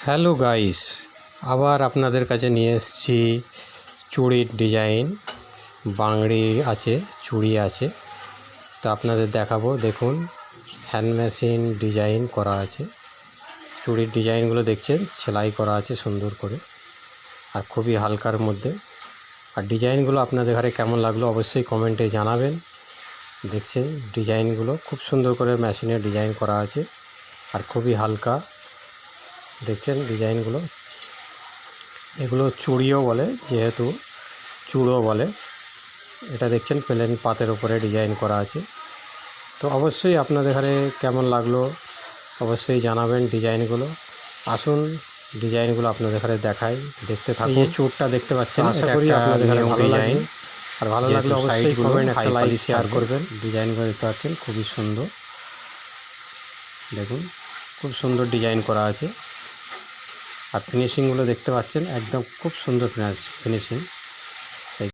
Hello guys, আবার আপনাদের কাছে নিয়ে এসেছি চুড়ির ডিজাইন। বাংড়ি আছে, চুড়ি আছে, তো আপনাদের দেখাবো। দেখুন, হ্যান্ড মেশিন ডিজাইন করা আছে। চুড়ির ডিজাইনগুলো দেখছেন, সেলাই করা আছে সুন্দর করে, আর খুবই হালকার মধ্যে। আর ডিজাইনগুলো আপনাদের ঘরে কেমন লাগলো অবশ্যই কমেন্টে জানাবেন। দেখছেন ডিজাইনগুলো খুব সুন্দর করে মেশিনে ডিজাইন করা আছে, আর খুবই হালকা। দেখছেন ডিজাইনগুলো, এগুলো চুড়িও বলে, যেহেতু চূড়ো বলে। এটা দেখছেন প্লেন পাতের উপরে ডিজাইন করা আছে। তো অবশ্যই আপনাদের ঘরে কেমন লাগলো অবশ্যই জানাবেন ডিজাইনগুলো। আসুন ডিজাইনগুলো আপনাদের ঘরে দেখাই, দেখতে থাকুন। এই চূড়টা দেখতে পাচ্ছেন, আশা করি আপনাদের ঘরে ভালো লাগবে। আর ভালো লাগলে অবশ্যই কমেন্ট, একটা লাইক, শেয়ার করবেন। ডিজাইনগুলো দেখতে পাচ্ছেন খুবই সুন্দর। দেখুন খুব সুন্দর ডিজাইন করা আছে, আর ফিনিশিংগুলো দেখতে পাচ্ছেন একদম খুব সুন্দর ফিনিশিং।